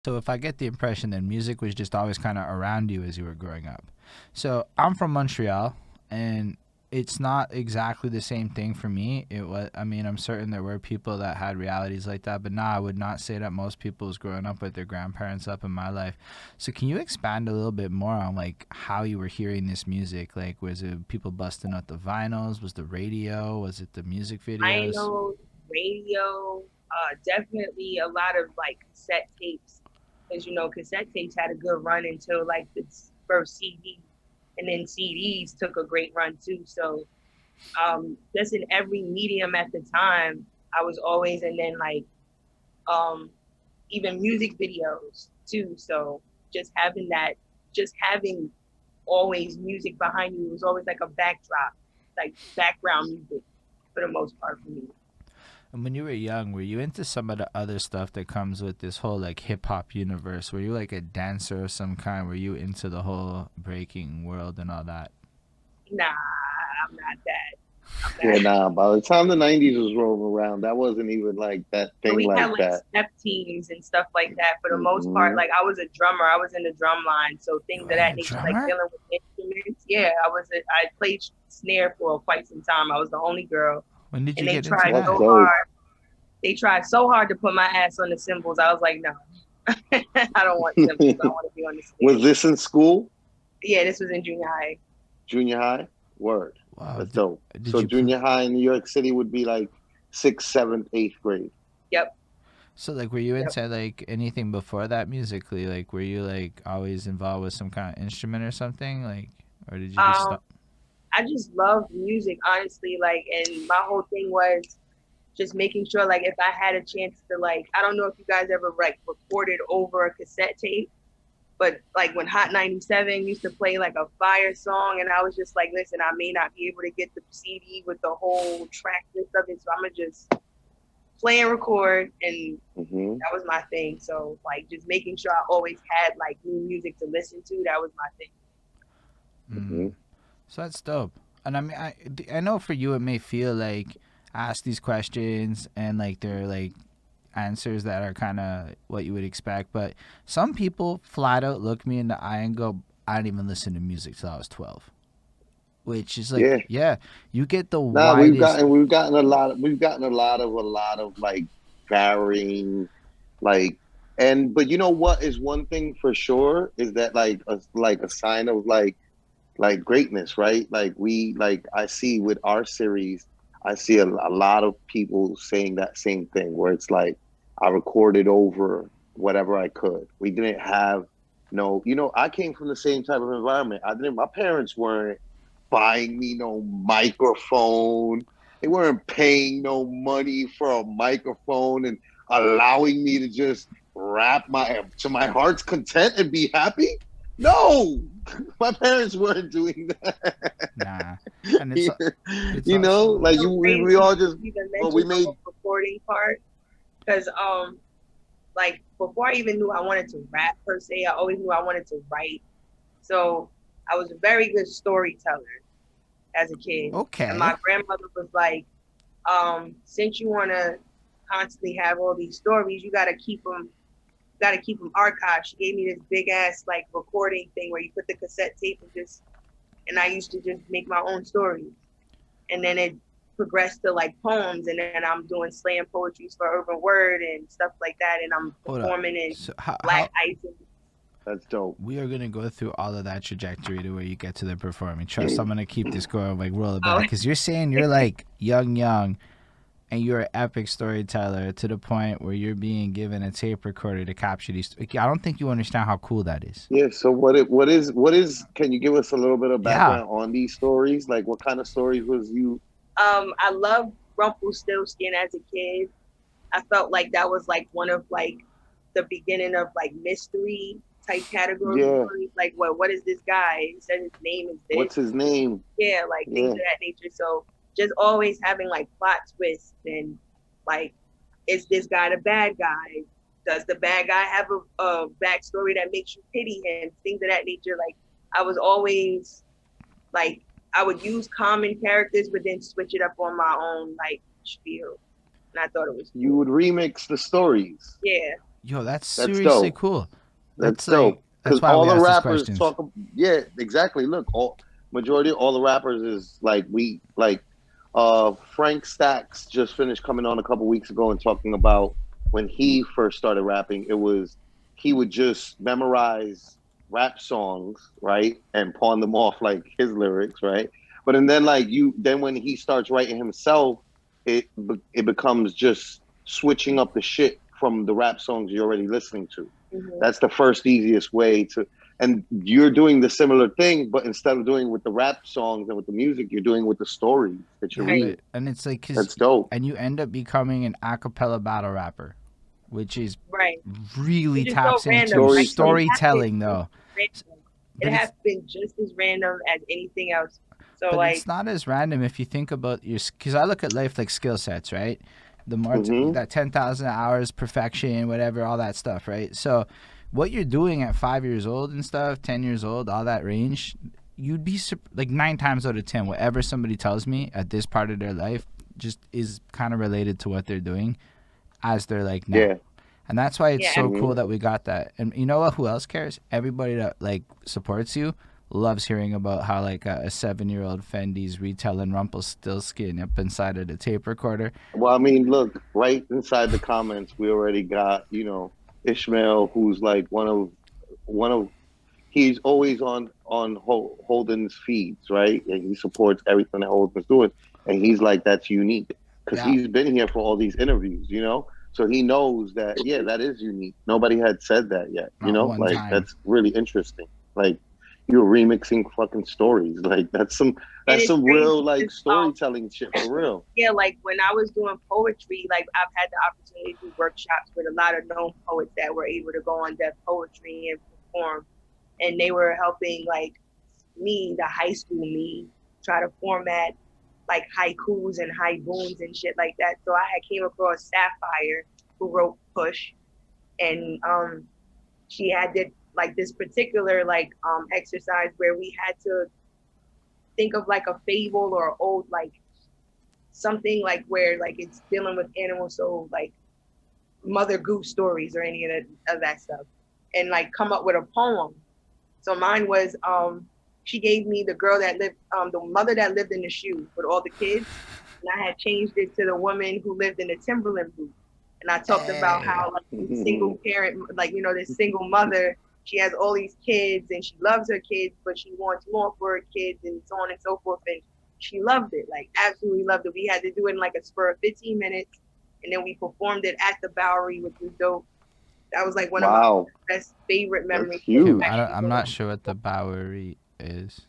So if I get the impression that music was just always kind of around you as you were growing up. So I'm from Montreal, and it's not exactly the same thing for me. It was, I mean, I'm certain there were people that had realities like that, but I would not say that most people was growing up with their grandparents up in my life. So can you expand a little bit more on like how you were hearing this music? Like, was it people busting out the vinyls? Was the radio? Was it the music videos? Vinyl, radio, definitely a lot of like cassette tapes, because cassette tapes had a good run until like the first CD, and then CDs took a great run too. So just in every medium at the time, I was always, and then like um, even music videos too. So just having that, just having always music behind you was always like a backdrop, like background music for the most part for me. And when you were young, were you into some of the other stuff that comes with this whole like hip hop universe? Were you like a dancer of some kind? Were you into the whole breaking world and all that? Nah, I'm not that. I'm Yeah, not. nah. By the time the '90s was rolling around, that wasn't even like that So thing we had like like that. step teams and stuff like that for the most part. Hmm. Like I was a drummer. I was in the drum line. So You things were of a that nature, like drummer? dealing with instruments. Yeah, I played snare for quite some time. I was the only girl. When did And you they get into tried That's that? so dope. hard. They tried so hard to put my ass on the cymbals. I was like, no, I don't want cymbals. I want to be on the Was snare. this in school? Yeah, this was in junior high. Junior high? Word. Wow. That's dope. Did So you play? junior high in New York City would be like sixth, seventh, eighth grade. Yep, So like, were you yep. into like anything before that musically? Like, were you like always involved with some kind of instrument or something? Like, or did you just Um, stop? I just love music, honestly. Like, and my whole thing was just making sure, like, if I had a chance to, like, I don't know if you guys ever like recorded over a cassette tape, but like when Hot 97 used to play like a fire song, and I was just like, listen, I may not be able to get the CD with the whole track list of it, so I'm gonna just play and record, and Hmm. that was my thing. So like just making sure I always had like new music to listen to, that was my thing. Mm. Hmm. So that's dope. And I mean, I know for you it may feel like ask these questions and like they're like answers that are kind of what you would expect, but some people flat out look me in the eye and go, "I didn't even listen to music till I was 12." Which is like, Yeah. yeah, you get the Nah, widest. we've gotten a lot of like varying like but you know what is one thing for sure is that like a sign of like greatness, right? Like we like I see with our series, I see a lot of people saying that same thing where it's like I recorded over whatever I could. We didn't have no, I came from the same type of environment. I didn't. My parents weren't buying me no microphone. They weren't paying no money for a microphone and allowing me to just rap my to my heart's content and be happy. No, my parents weren't doing that. Nah, and it's Like also So we crazy all just you even well mentioned we the made whole recording part, because like before I even knew I wanted to rap per se, I always knew I wanted to write. So I was a very good storyteller as a kid. And my okay. grandmother was like, since you want to constantly have all these stories, got to keep them archived. She gave me this big ass like recording thing where you put the cassette tape and I used to just make my own stories. And then it progressed to like poems, and then I'm doing slam poetries for Urban Word and stuff like that, and I'm Hold up. performing in So Black how Ice. that's dope. we are gonna go through all of that trajectory to where you get to the performing. Trust, I'm gonna keep this going, like roll it Oh, back, because you're saying you're like young, and you're an epic storyteller to the point where you're being given a tape recorder to capture these. Like, I don't think you understand how cool that is. Yeah. So what is? Can you give us a little bit of Yeah. background on these stories? Like what kind of stories was you? I loved Rumpelstiltskin as a kid. I felt like that was like one of like the beginning of like mystery type category Yeah. stories. Like, what is this guy? He said his name is this. What's his name? Yeah, like things Yeah. of that nature. So just always having like plot twists and like, is this guy the bad guy? Does the bad guy have a backstory that makes you pity him? Things of that nature. Like I was always like I would use common characters, but then switch it up on my own like spiel, and I thought it was You cool. would remix the stories. Yeah, Yo, that's That's seriously dope. cool. That's That's like dope. that's Because why all we the ask these rappers questions. talk. Yeah, exactly. Look, all majority all the rappers is like we like. Frank Stacks just finished coming on a couple weeks ago and talking about when he first started rapping. It was he would just memorize rap songs, right, and pawn them off like his lyrics, right. But and then like then when he starts writing himself, it becomes just switching up the shit from the rap songs you're already listening to. Mm-hmm. That's the first easiest way to, and you're doing the similar thing, but instead of doing with the rap songs and with the music, you're doing with the stories that you're Yeah, Right. reading. and it's like cause That's dope. and you end up becoming an a cappella battle rapper, which is Right. really Which is so taps into random. Like it Storytelling. happened storytelling just though. as random. It But it's happened just as random as anything else. So but like, it's not as random if you think about your because I look at life like skill sets, right? The more Mm-hmm. that 10,000 hours, perfection, whatever, all that stuff, right? So, what you're doing at 5 years old and stuff, 10 years old, all that range, you'd be like 9 times out of 10, whatever somebody tells me at this part of their life, just is kind of related to what they're doing as they're like now. Yeah. And that's why it's yeah, so Mm-hmm. cool that absolutely. we got that. And you know what? Who else cares? Everybody that like supports you loves hearing about how like a 7-year-old Fendi's retelling Rumpelstiltskin up inside of the tape recorder. Well, I mean, look, right inside the comments, we already got, Ishmael, who's like one of he's always on Holden's feeds, right? And he supports everything that Holden's doing, and he's like, that's unique because Yeah, he's been here for all these interviews. So he knows that, yeah, that is unique. Nobody had said that yet, not one like time. that's really interesting. Like you're remixing fucking stories, like And that's it's some crazy real like because storytelling shit for real. yeah, like when I was doing poetry, like I've had the opportunity to do workshops with a lot of known poets that were able to go on Def Poetry and perform, and they were helping like me, the high school me, try to format like haikus and haibooms and shit like that. So I had came across Sapphire, who wrote Push, and she had did like this particular like exercise where we had to think of like a fable or old like something like where like it's dealing with animals, so like Mother Goose stories or any of that stuff, and like come up with a poem. So mine was she gave me the girl that lived the mother that lived in the shoe with all the kids, and I had changed it to the woman who lived in the Timberland boot. And I talked about Hey, how like this single parent, like this single mother, she has all these kids and she loves her kids, but she wants more for her kids and so on and so forth. And she loved it, like absolutely loved it. We had to do it in like a spur of 15 minutes, and then we performed it at the Bowery, which was dope. That was like one of my Wow, best favorite that's memories. okay, huge. I'm not sure what the Bowery is.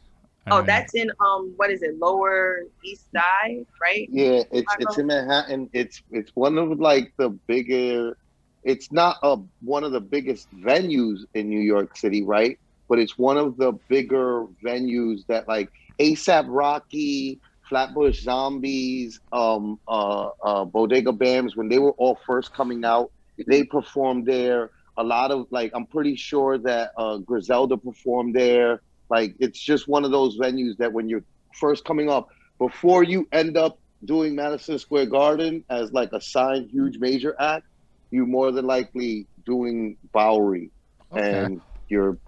I Oh, don't even. that's in what is it, Lower East Side, right? Yeah, it's Chicago? in Manhattan. It's one of like the bigger. It's not one of the biggest venues in New York City, right? But it's one of the bigger venues that like ASAP Rocky, Flatbush Zombies, Bodega Bams, when they were all first coming out, they performed there. A lot of like, I'm pretty sure that Griselda performed there. Like, it's just one of those venues that when you're first coming up, before you end up doing Madison Square Garden as like a signed huge major act, you more than likely doing Bowery, Okay. and you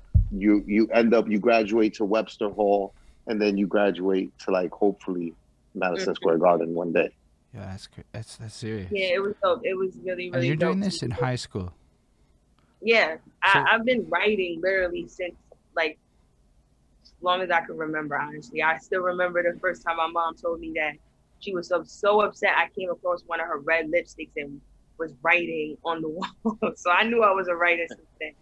end up you graduate to Webster Hall, and then you graduate to like hopefully Madison Mhm. Square Garden one day. Yeah, that's Yeah, serious. it was dope. It was really, And really you're doing dope to this me. in high school. Yeah, So I've been writing literally since like as long as I can remember, honestly. I still remember the first time my mom told me that she was so upset I came across one of her red lipsticks and was writing on the wall. So I knew I was a writer since then.